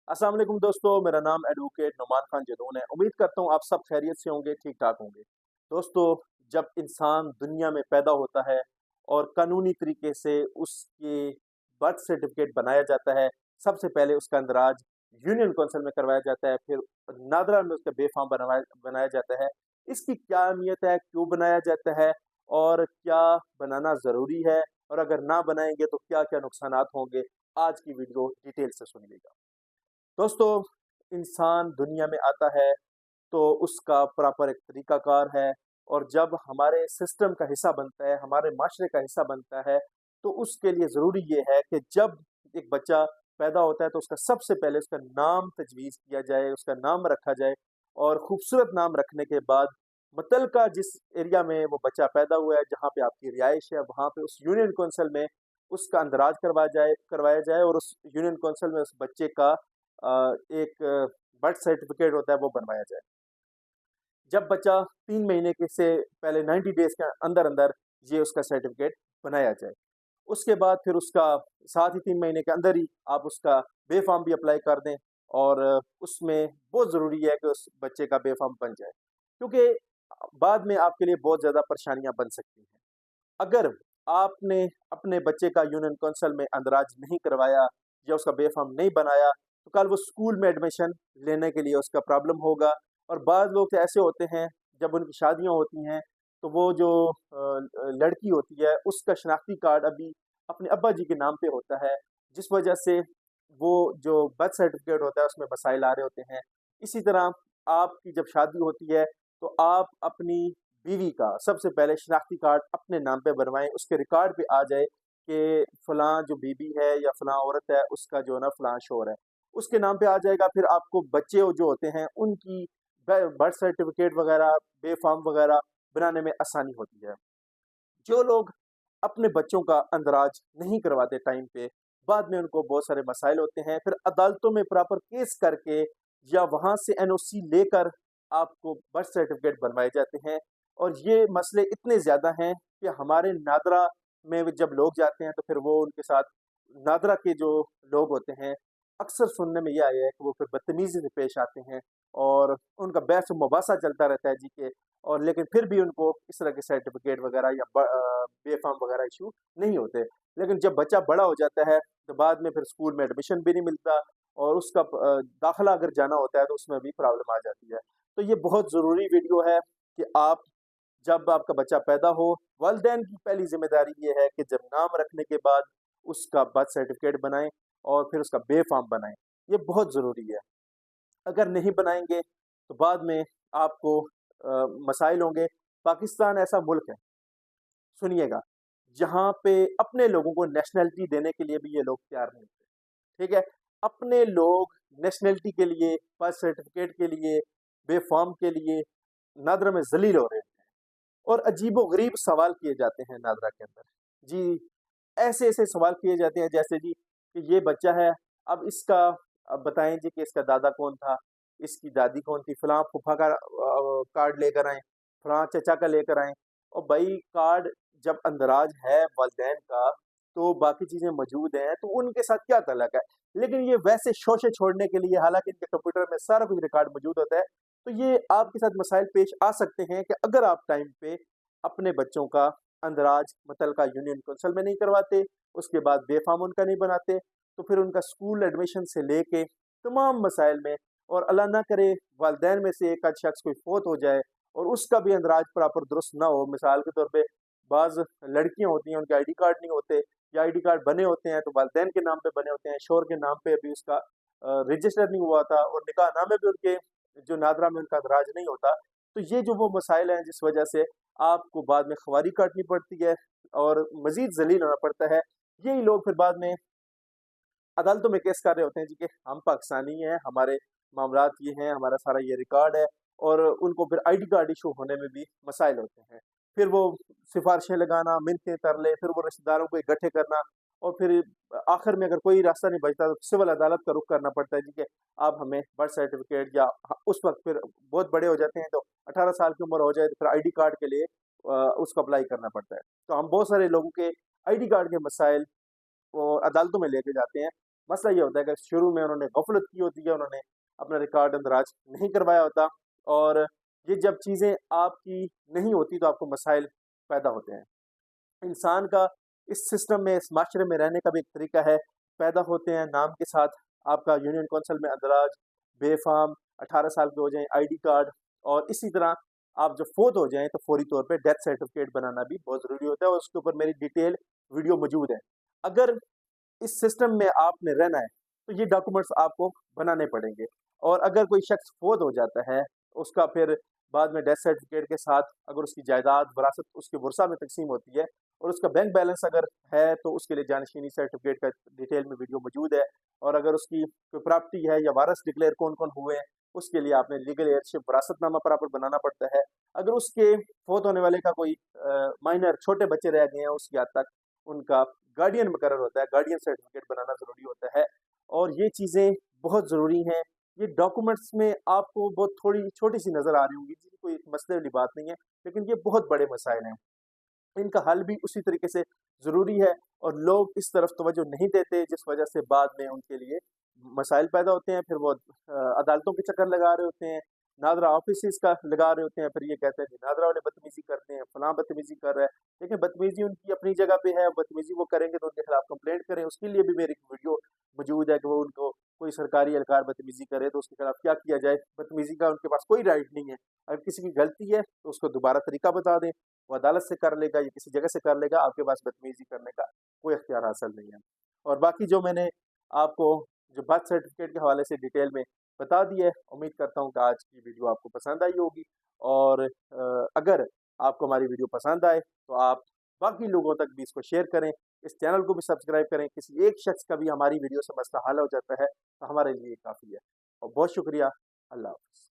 अस्सलाम वालेकुम दोस्तों, मेरा नाम एडवोकेट नुमान खान जदून है। उम्मीद करता हूँ आप सब खैरियत से होंगे, ठीक ठाक होंगे। दोस्तों, जब इंसान दुनिया में पैदा होता है और कानूनी तरीके से उसके बर्थ सर्टिफिकेट बनाया जाता है, सबसे पहले उसका इंदराज यूनियन कौंसिल में करवाया जाता है, फिर नादरा में उसका बेफाम बनाया जाता है। इसकी क्या अहमियत है, क्यों बनाया जाता है और क्या बनाना ज़रूरी है, और अगर ना बनाएंगे तो क्या क्या नुकसानात होंगे, आज की वीडियो डिटेल से सुनिएगा। दोस्तों, इंसान दुनिया में आता है तो उसका प्रॉपर एक तरीक़ाकार है, और जब हमारे सिस्टम का हिस्सा बनता है, हमारे माशरे का हिस्सा बनता है, तो उसके लिए ज़रूरी ये है कि जब एक बच्चा पैदा होता है तो उसका सबसे पहले उसका नाम तजवीज़ किया जाए, उसका नाम रखा जाए, और खूबसूरत नाम रखने के बाद मुतल्लका जिस एरिया में वो बच्चा पैदा हुआ है, जहाँ पे आपकी रिहाइश है, वहाँ पे उस यूनियन कौंसिल में उसका इंदराज करवाया जाए, और उस यूनियन कौंसिल में उस बच्चे का एक बर्थ सर्टिफिकेट होता है, वो बनवाया जाए। जब बच्चा 3 महीने के से पहले 90 डेज़ के अंदर-अंदर ये उसका सर्टिफिकेट बनाया जाए। उसके बाद फिर उसका साथ ही 3 महीने के अंदर ही आप उसका बे-फ़ॉर्म भी अप्लाई कर दें, और उसमें बहुत ज़रूरी है कि उस बच्चे का बे-फ़ॉर्म बन जाए, क्योंकि बाद में आपके लिए बहुत ज़्यादा परेशानियाँ बन सकती हैं। अगर आपने अपने बच्चे का यूनियन कौंसिल में अंदराज नहीं करवाया या उसका बे-फ़ॉर्म नहीं बनाया, तो कल वो स्कूल में एडमिशन लेने के लिए उसका प्रॉब्लम होगा। और बाद लोग तो ऐसे होते हैं, जब उनकी शादियाँ होती हैं, तो वो जो लड़की होती है, उसका शनाख्ती कार्ड अभी अपने अब्बा जी के नाम पे होता है, जिस वजह से वो जो बर्थ सर्टिफिकेट होता है, उसमें मसाइल आ रहे होते हैं। इसी तरह आपकी जब शादी होती है, तो आप अपनी बीवी का सबसे पहले शनाख्ती कार्ड अपने नाम पे बनवाएँ, उसके रिकॉर्ड पे आ जाए कि फ़लाँ जो बीबी है या फ़लाँ औरत है, उसका जो है ना फ़लाँ शौहर है। उसके नाम पे आ जाएगा, फिर आपको बच्चे जो होते हैं, उनकी बर्थ सर्टिफिकेट वगैरह, बे-फ़ॉर्म वगैरह बनाने में आसानी होती है। जो लोग अपने बच्चों का अंदराज नहीं करवाते टाइम पे, बाद में उनको बहुत सारे मसाइल होते हैं, फिर अदालतों में प्रॉपर केस करके या वहाँ से एनओसी लेकर आपको बर्थ सर्टिफिकेट बनवाए जाते हैं। और ये मसले इतने ज़्यादा हैं कि हमारे नादरा में जब लोग जाते हैं, तो फिर वो उनके साथ नादरा के जो लोग होते हैं, अक्सर सुनने में ये आया है कि वो फिर बदतमीज़ी से पेश आते हैं, और उनका बहस-मुबासा चलता रहता है जी के। और लेकिन फिर भी उनको इस तरह के सर्टिफिकेट वगैरह या बे-फ़ॉर्म वगैरह इश्यू नहीं होते। लेकिन जब बच्चा बड़ा हो जाता है, तो बाद में फिर स्कूल में एडमिशन भी नहीं मिलता, और उसका दाखिला अगर जाना होता है, तो उसमें भी प्रॉब्लम आ जाती है। तो ये बहुत ज़रूरी वीडियो है कि आप जब आपका बच्चा पैदा हो, वालिदैन की पहली ज़िम्मेदारी ये है कि जब नाम रखने के बाद उसका बर्थ सर्टिफिकेट बनाएँ और फिर उसका बे-फ़ॉर्म बनाएँ। ये बहुत ज़रूरी है। अगर नहीं बनाएँगे, तो बाद में आपको मसाइल होंगे। पाकिस्तान ऐसा मुल्क है, सुनिएगा, जहाँ पे अपने लोगों को नेशनैलिटी देने के लिए भी ये लोग तैयार नहीं होते, ठीक है? अपने लोग नेशनैलिटी के लिए, बर्थ सर्टिफिकेट के लिए, बे-फ़ॉर्म के लिए नादरा में ज़लील हो रहे हैं, और अजीबो-गरीब सवाल किए जाते हैं नादरा के अंदर। जी, ऐसे-ऐसे सवाल किए जाते हैं, जैसे जी कि ये बच्चा है, अब इसका बताएँ जी कि इसका दादा कौन था, इसकी दादी कौन थी, फलाँ फूफा का कार्ड लेकर आएँ, फलाँ चचा का लेकर आएँ। और भई कार्ड जब अंदराज है वालिदैन का, तो बाकी चीज़ें मौजूद हैं, तो उनके साथ क्या तल्लक है? लेकिन ये वैसे शोशे छोड़ने के लिए, हालाँकि इनके कंप्यूटर में सारा कुछ रिकॉर्ड मौजूद होता है, तो ये आपके साथ मसाइल पेश आ सकते हैं कि अगर आप टाइम पे अपने बच्चों का अंदराज मुतल्लका यूनियन कौंसिल में नहीं करवाते, उसके बाद बे-फ़ॉर्म उनका नहीं बनाते, तो फिर उनका स्कूल एडमिशन से लेके तमाम मसाइल में, और अल्लाह ना करे वालिदैन में से एक आध शख्स कोई फ़ौत हो जाए और उसका भी अंदराज प्रॉपर दुरुस्त ना हो। मिसाल के तौर पे बाज़ लड़कियाँ होती हैं, उनके आईडी कार्ड नहीं होते, या आईडी कार्ड बने होते हैं तो वालिदैन के नाम पे बने होते हैं, शौहर के नाम पे अभी उसका रजिस्टर नहीं हुआ था, और निकाहनामे भी उनके जो नादरा में उनका अंदराज नहीं होता। तो ये जो वो मसाइल हैं, जिस वजह से आपको बाद में ख़वारी काटनी पड़ती है और मज़ीद ज़लील होना पड़ता है। यही लोग फिर बाद में अदालतों में केस कर रहे होते हैं जी कि हम पाकिस्तानी हैं, हमारे मामलात ये हैं, हमारा सारा ये रिकॉर्ड है, और उनको फिर आईडी कार्ड इश्यू होने में भी मसाइल होते हैं। फिर वो सिफ़ारिशें लगाना, मिन्नतें तरले, फिर वो रिश्तेदारों को इकट्ठे करना, और फिर आखिर में अगर कोई रास्ता नहीं बचता, तो सिविल अदालत का रुख करना पड़ता है जी कि आप हमें बर्थ सर्टिफ़िकेट, या उस वक़्त फिर बहुत बड़े हो जाते हैं, तो 18 साल की उम्र हो जाए तो फिर आईडी कार्ड के लिए उसको अप्लाई करना पड़ता है। तो हम बहुत सारे लोगों के आईडी कार्ड के मसाइल वो अदालतों में लेके जाते हैं। मसला ये होता है कि शुरू में उन्होंने गफलत की होती है, उन्होंने अपना रिकॉर्ड अंदराज नहीं करवाया होता, और ये जब चीज़ें आपकी नहीं होती तो आपको मसाइल पैदा होते हैं। इंसान का इस सिस्टम में, इस माशरे में रहने का भी एक तरीका है। पैदा होते हैं नाम के साथ, आपका यूनियन कौंसिल में अंदराज, बेफाम, 18 साल के हो जाएं, आईडी कार्ड, और इसी तरह आप जब फोत हो जाएं तो फौरी तौर पे डेथ सर्टिफिकेट बनाना भी बहुत ज़रूरी होता है, और उसके ऊपर मेरी डिटेल वीडियो मौजूद है। अगर इस सिस्टम में आपने रहना है तो ये डॉक्यूमेंट्स आपको बनाने पड़ेंगे। और अगर कोई शख्स फोत हो जाता है, उसका फिर बाद में डेथ सर्टिफिकेट के साथ अगर उसकी जायदाद वरासत उसके वर्सा में तकसीम होती है, और उसका बैंक बैलेंस अगर है तो उसके लिए जानशीनी सर्टिफिकेट का डिटेल में वीडियो मौजूद है। और अगर उसकी कोई प्रॉपर्टी है या वारस डिक्लेयर कौन कौन हुए हैं, उसके लिए आपने लीगल एयरशिप वरासतनामा प्रॉपर बनाना पड़ता है। अगर उसके फोत होने वाले का कोई माइनर छोटे बच्चे रह गए हैं, उसकी हद तक उनका गार्डियन मुकर्रर होता है, गार्डियन सर्टिफिकेट बनाना ज़रूरी होता है। और ये चीज़ें बहुत ज़रूरी हैं। ये डॉक्यूमेंट्स में आपको बहुत थोड़ी छोटी सी नज़र आ रही होंगी, जी कोई मसले वाली बात नहीं है, लेकिन ये बहुत बड़े मसाइल हैं। इनका हल भी उसी तरीके से ज़रूरी है, और लोग इस तरफ तवज्जो नहीं देते, जिस वजह से बाद में उनके लिए मसाइल पैदा होते हैं। फिर वो अदालतों के चक्कर लगा रहे होते हैं, नादरा ऑफिस का लगा रहे होते हैं, फिर ये कहते हैं कि नादरा वाले बदतमीजी करते हैं, फलां बदतमीजी कर रहा है। लेकिन बदतमीजी उनकी अपनी जगह पे है, बदतमीजी वो करेंगे तो उनके खिलाफ कंप्लेंट करें। उसके लिए भी मेरी वीडियो मौजूद है कि वो उनको कोई सरकारी एहलकार बदतमीजी करे तो उसके खिलाफ क्या किया जाए। बदतमीजी का उनके पास कोई राइट नहीं है। अगर किसी की गलती है तो उसको दोबारा तरीका बता दें, वो अदालत से कर लेगा या किसी जगह से कर लेगा, आपके पास बदतमीजी करने का कोई इख्तियार हासिल नहीं है। और बाकी जो मैंने आपको जो बर्थ सर्टिफिकेट के हवाले से डिटेल में बता दी है, उम्मीद करता हूँ कि आज की वीडियो आपको पसंद आई होगी। और अगर आपको हमारी वीडियो पसंद आए तो आप बाकी लोगों तक भी इसको शेयर करें, इस चैनल को भी सब्सक्राइब करें। किसी एक शख्स का भी हमारी वीडियो से मसला हल हो जाता है तो हमारे लिए काफ़ी है। और बहुत शुक्रिया। अल्लाह हाफ़िज़।